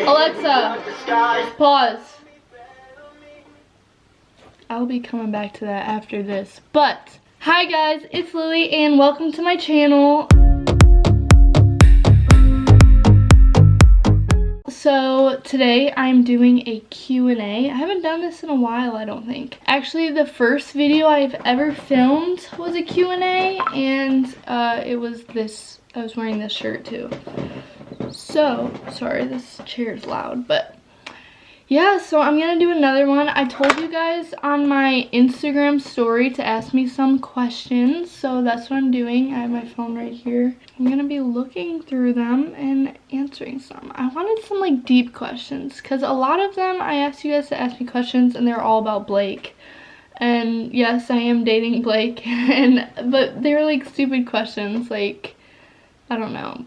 Alexa, pause. I'll be coming back to that after this. But, hi guys, it's Lily and welcome to my channel. So today I'm doing a Q&A. I haven't done this in a while, I don't think. Actually, the first video I've ever filmed was a Q&A, and it was this. I was wearing this shirt too. So, sorry, this chair is loud, but yeah, so I'm gonna do another one. I told you guys on my Instagram story to ask me some questions, so that's what I'm doing. I have my phone right here. I'm gonna be looking through them and answering some. I wanted some like deep questions because a lot of them I asked you guys to ask me questions and they're all about Blake. And yes, I am dating Blake, but they were like stupid questions, like, I don't know.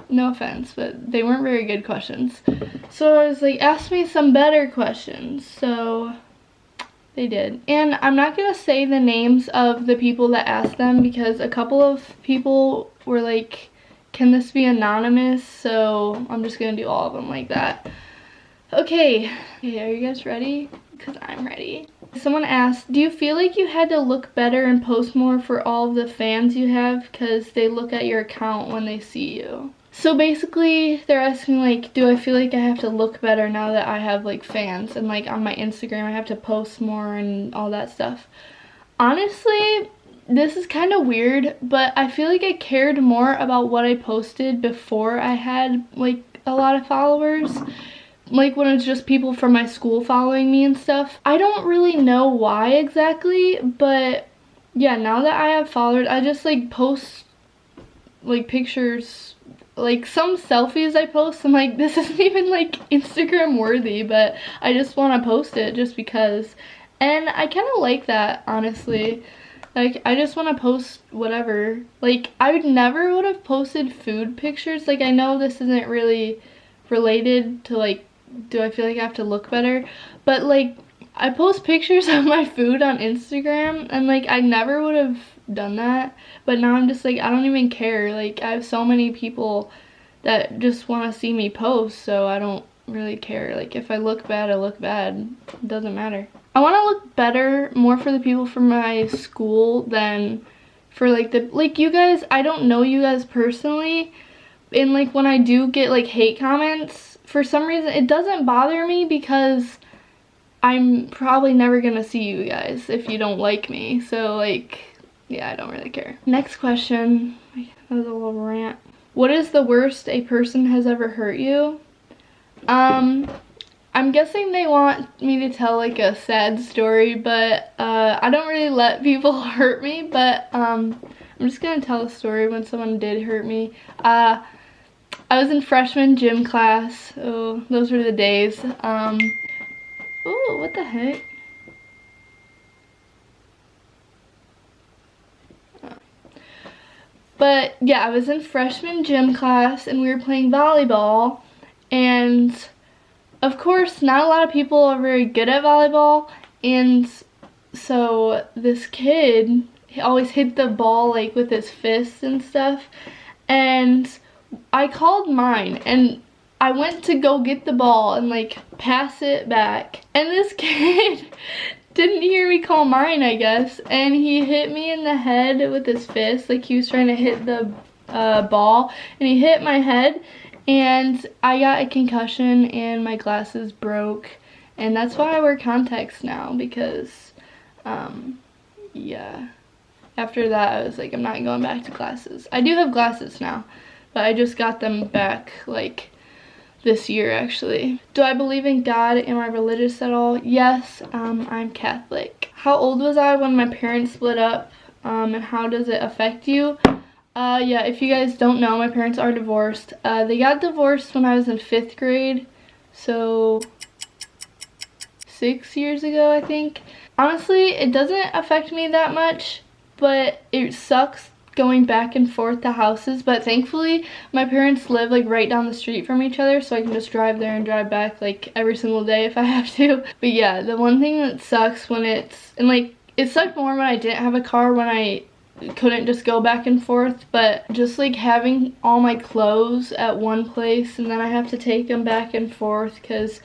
No offense, but they weren't very good questions. So I was like, ask me some better questions. So they did. And I'm not going to say the names of the people that asked them because a couple of people were like, can this be anonymous? So I'm just going to do all of them like that. Okay, are you guys ready? Because I'm ready. Someone asked, do you feel like you had to look better and post more for all of the fans you have because they look at your account when they see you? So basically, they're asking like, do I feel like I have to look better now that I have like fans and like on my Instagram I have to post more and all that stuff? Honestly, this is kind of weird, but I feel like I cared more about what I posted before I had like a lot of followers. Like when it's just people from my school following me and stuff. I don't really know why exactly, but yeah, now that I have followers, I just like post like pictures, like some selfies I post. I'm like, this isn't even like Instagram worthy, but I just want to post it just because. And I kind of like that, honestly. Like, I just want to post whatever. Like, I would have posted food pictures. Like, I know this isn't really related to like, do I feel like I have to look better? But like, I post pictures of my food on Instagram and like I never would have done that, but now I'm just like, I don't even care. Like, I have so many people that just want to see me post, so I don't really care. Like, if I look bad, I look bad. It doesn't matter. I want to look better more for the people from my school than for like you guys. I don't know you guys personally, and like when I do get like hate comments, for some reason it doesn't bother me because I'm probably never gonna see you guys if you don't like me. So like, yeah, I don't really care. Next question. That was a little rant. What is the worst a person has ever hurt you? I'm guessing they want me to tell like a sad story, but I don't really let people hurt me, but I'm just gonna tell a story when someone did hurt me. I was in freshman gym class. Oh, those were the days. Oh, what the heck? But yeah, I was in freshman gym class and we were playing volleyball, and of course not a lot of people are very good at volleyball, and so this kid, he always hit the ball like with his fists and stuff, and I called mine and I went to go get the ball and like pass it back, and this kid didn't hear me call mine, I guess, and he hit me in the head with his fist. Like, he was trying to hit the ball, and he hit my head, and I got a concussion and my glasses broke, and that's why I wear contacts now, because yeah, after that I was like, I'm not going back to glasses. I do have glasses now, but I just got them back like this year actually. Do I believe in God? Am I religious at all? Yes, I'm Catholic. How old was I when my parents split up, and how does it affect you? Yeah, if you guys don't know, my parents are divorced. They got divorced when I was in 5th grade, so 6 years ago, I think. Honestly, it doesn't affect me that much, but it sucks going back and forth to houses, but thankfully my parents live like right down the street from each other, so I can just drive there and drive back like every single day if I have to. But yeah, the one thing that sucks when it's, and like it sucked more when I didn't have a car when I couldn't just go back and forth, but just like having all my clothes at one place and then I have to take them back and forth because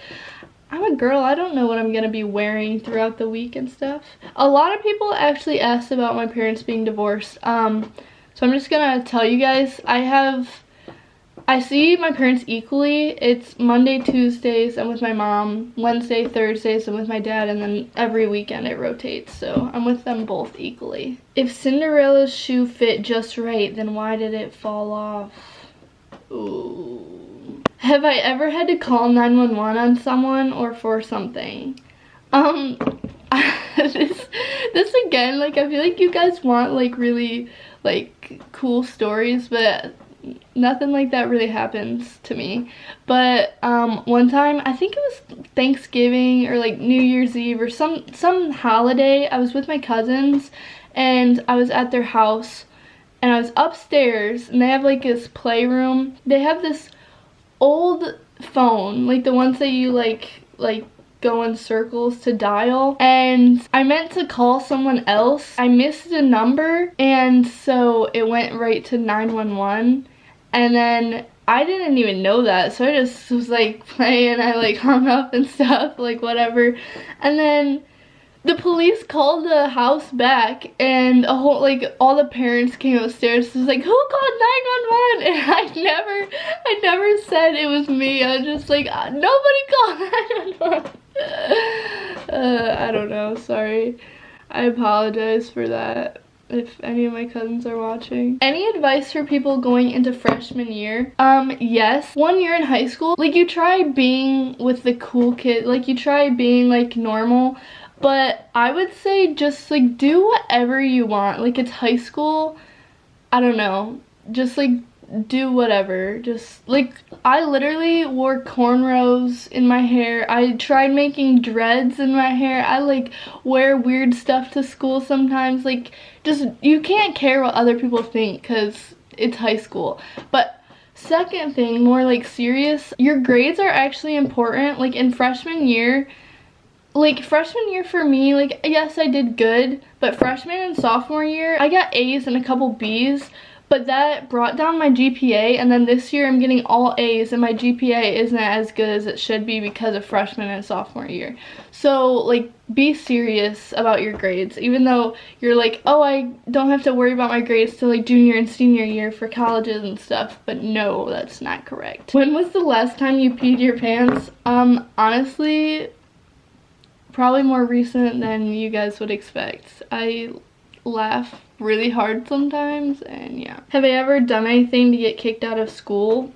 I'm a girl, I don't know what I'm gonna be wearing throughout the week and stuff. A lot of people actually asked about my parents being divorced. So I'm just gonna tell you guys, I see my parents equally. It's Monday, Tuesdays, I'm with my mom, Wednesday, Thursdays, I'm with my dad, and then every weekend it rotates, so I'm with them both equally. If Cinderella's shoe fit just right, then why did it fall off? Ooh. Have I ever had to call 911 on someone or for something? This again, like, I feel like you guys want, like, really, like, cool stories, but nothing like that really happens to me. But one time, I think it was Thanksgiving or like New Year's Eve or some holiday, I was with my cousins and I was at their house and I was upstairs and they have like this playroom. They have this old phone, like the ones that you like go in circles to dial, and I meant to call someone else. I missed a number and so it went right to 911, and then I didn't even know that, so I just was like playing, I like hung up and stuff, like whatever, and then the police called the house back and a whole, like, all the parents came upstairs. It was like, who called 911? And I never said it was me. I was just like, nobody called 911. I don't know, sorry. I apologize for that if any of my cousins are watching. Any advice for people going into freshman year? Yes. 1 year in high school, like, you try being with the cool kid, like, you try being like normal. But I would say just, like, do whatever you want. Like, it's high school. I don't know. Just, like, do whatever. Just, like, I literally wore cornrows in my hair. I tried making dreads in my hair. I, like, wear weird stuff to school sometimes. Like, just, you can't care what other people think because it's high school. But second thing, more, like, serious, your grades are actually important. Like, in freshman year, like, freshman year for me, like, yes, I did good, but freshman and sophomore year, I got A's and a couple B's, but that brought down my GPA, and then this year I'm getting all A's, and my GPA isn't as good as it should be because of freshman and sophomore year. So, like, be serious about your grades, even though you're like, oh, I don't have to worry about my grades till, like, junior and senior year for colleges and stuff, but no, that's not correct. When was the last time you peed your pants? Honestly, probably more recent than you guys would expect. I laugh really hard sometimes, and yeah. Have I ever done anything to get kicked out of school?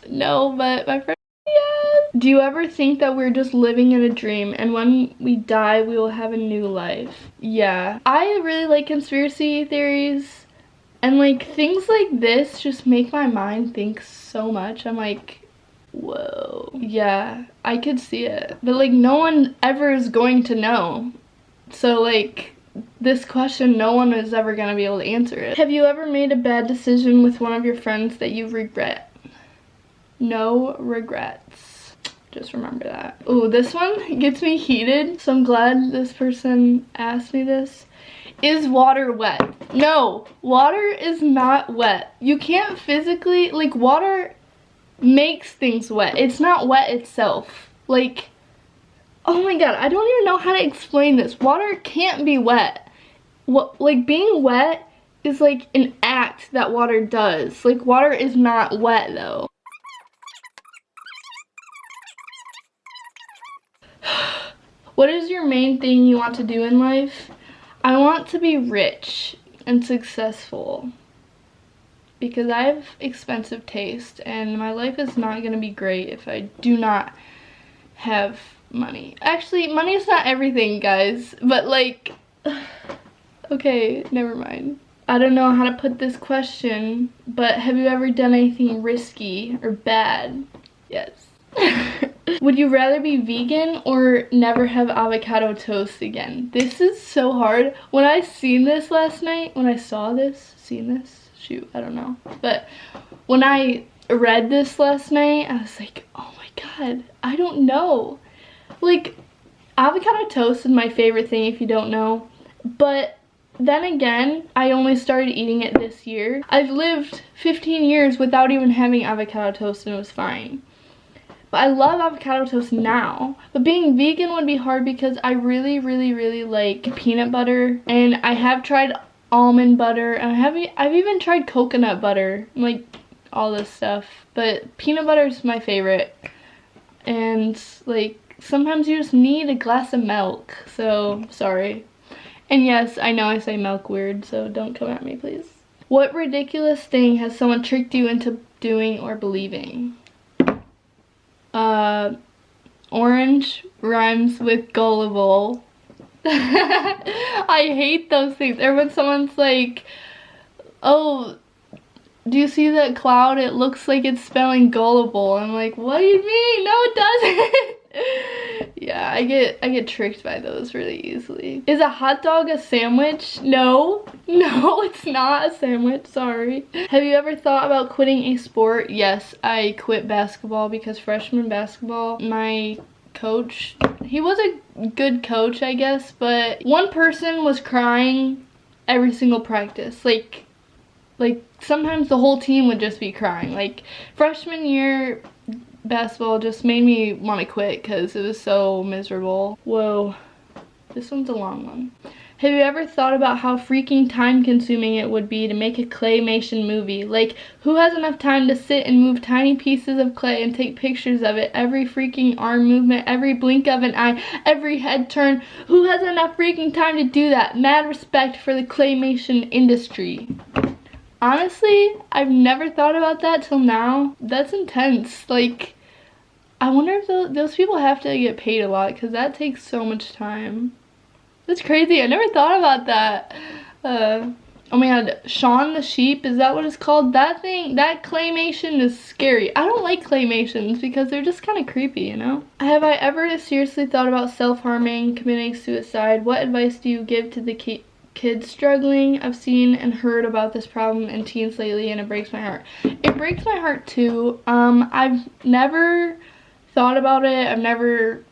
No, but my friend, yes. Do you ever think that we're just living in a dream and when we die we will have a new life? Yeah. I really like conspiracy theories, and like things like this just make my mind think so much. I'm like, whoa. Yeah, I could see it. But like no one ever is going to know. So like this question, no one is ever going to be able to answer it. Have you ever made a bad decision with one of your friends that you regret? No regrets. Just remember that. Oh, this one gets me heated, so I'm glad this person asked me this. Is water wet? No, water is not wet. You can't physically, like, water makes things wet. It's not wet itself. Like, oh my god, I don't even know how to explain this. Water can't be wet. What, like, being wet is like an act that water does. Like, water is not wet though. What is your main thing you want to do in life? I want to be rich and successful, because I have expensive taste and my life is not going to be great if I do not have money. Actually, money is not everything, guys, but like, okay, never mind. I don't know how to put this question, but have you ever done anything risky or bad? Yes. Would you rather be vegan or never have avocado toast again? This is so hard. When I seen this last night, shoot, I don't know. But when I read this last night, I was like, oh my god, I don't know. Like, avocado toast is my favorite thing if you don't know. But then again, I only started eating it this year. I've lived 15 years without even having avocado toast and it was fine. But I love avocado toast now. But being vegan would be hard because I really, really, really like peanut butter. And I have tried almond butter. And I've even tried coconut butter. Like all this stuff. But peanut butter is my favorite. And like sometimes you just need a glass of milk. So, sorry. And yes, I know I say milk weird. So don't come at me, please. What ridiculous thing has someone tricked you into doing or believing? Orange rhymes with gullible. I hate those things. Or when someone's like, oh, do you see that cloud? It looks like it's spelling gullible. I'm like, what do you mean? No, it doesn't. Yeah, I get tricked by those really easily. Is a hot dog a sandwich? No, it's not a sandwich, sorry. Have you ever thought about quitting a sport? Yes, I quit basketball because freshman basketball, my coach, he was a good coach, I guess, but one person was crying every single practice. Like sometimes the whole team would just be crying. Like freshman year basketball just made me want to quit because it was so miserable. Whoa, this one's a long one. Have you ever thought about how freaking time consuming it would be to make a claymation movie? Like, who has enough time to sit and move tiny pieces of clay and take pictures of it? Every freaking arm movement, every blink of an eye, every head turn. Who has enough freaking time to do that? Mad respect for the claymation industry. Honestly, I've never thought about that till now. That's intense. Like, I wonder if those people have to get paid a lot because that takes so much time. That's crazy. I never thought about that. Oh my god, Shaun the Sheep, is that what it's called? That thing, that claymation is scary. I don't like claymations because they're just kind of creepy, you know? Have I ever seriously thought about self-harming, committing suicide? What advice do you give to the kids struggling? I've seen and heard about this problem in teens lately and it breaks my heart. It breaks my heart too. I've never thought about it. I've never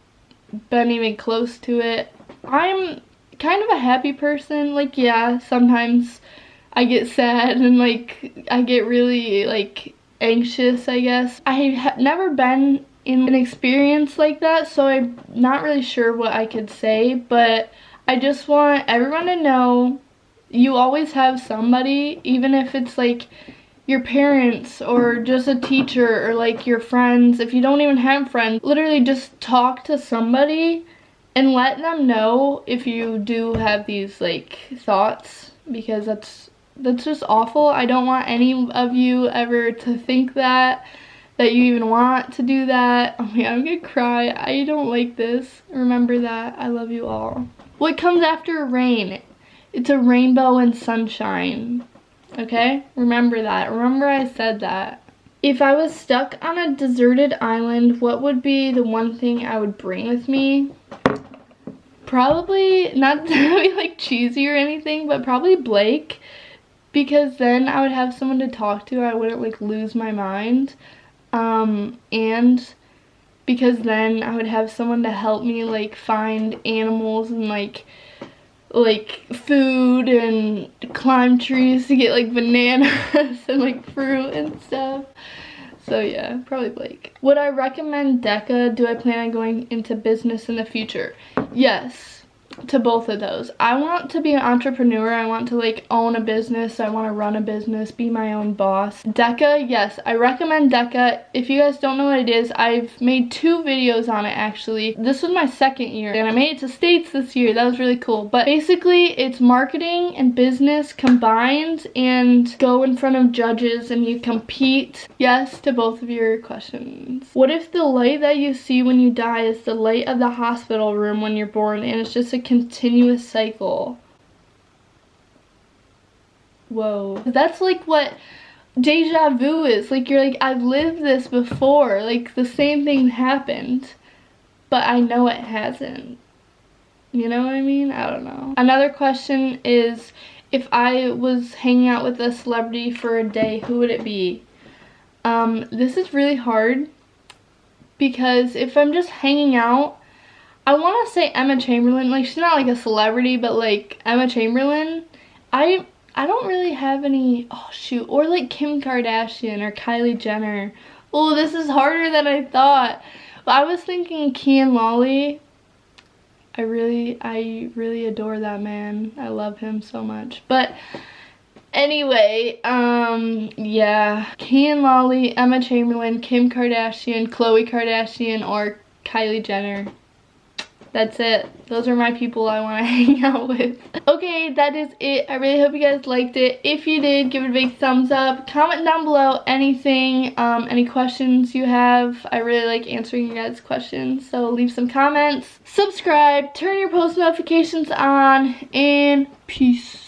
been even close to it. I'm kind of a happy person. Like, yeah, sometimes I get sad and like I get really like anxious, I guess. I have never been in an experience like that, so I'm not really sure what I could say, but I just want everyone to know you always have somebody, even if it's like your parents or just a teacher or like your friends. If you don't even have friends, literally just talk to somebody and let them know if you do have these like thoughts, because that's just awful. I don't want any of you ever to think that you even want to do that. Oh my god, I'm gonna cry. I don't like this. Remember that. I love you all. What comes after rain? It's a rainbow and sunshine. Okay? Remember that. Remember I said that. If I was stuck on a deserted island, what would be the one thing I would bring with me? Probably, not to be like cheesy or anything, but probably Blake. Because then I would have someone to talk to. I wouldn't like lose my mind. And because then I would have someone to help me like find animals and like food and climb trees to get like bananas and like fruit and stuff. So yeah, probably Blake. Would I recommend DECA? Do I plan on going into business in the future? Yes, to both of those. I want to be an entrepreneur. I want to like own a business. I want to run a business, be my own boss. DECA, yes, I recommend DECA. If you guys don't know what it is, I've made 2 videos on it actually. This was my 2nd year and I made it to States this year. That was really cool. But basically it's marketing and business combined, and go in front of judges and you compete. Yes to both of your questions. What if the light that you see when you die is the light of the hospital room when you're born and it's just a continuous cycle? Whoa. That's like what deja vu is. Like, you're like, I've lived this before. Like, the same thing happened, but I know it hasn't. You know what I mean? I don't know. Another question is, if I was hanging out with a celebrity for a day, who would it be? This is really hard because if I'm just hanging out, I want to say Emma Chamberlain. Like, she's not like a celebrity, but like Emma Chamberlain, I don't really have any, oh shoot, or like Kim Kardashian or Kylie Jenner. Oh, this is harder than I thought. But I was thinking Kian Lawley. I really adore that man. I love him so much. But anyway, yeah, Kian Lawley, Emma Chamberlain, Kim Kardashian, Khloe Kardashian, or Kylie Jenner. That's it. Those are my people I want to hang out with. Okay, that is it. I really hope you guys liked it. If you did, give it a big thumbs up. Comment down below anything, any questions you have. I really like answering you guys' questions, so leave some comments. Subscribe, turn your post notifications on, and peace.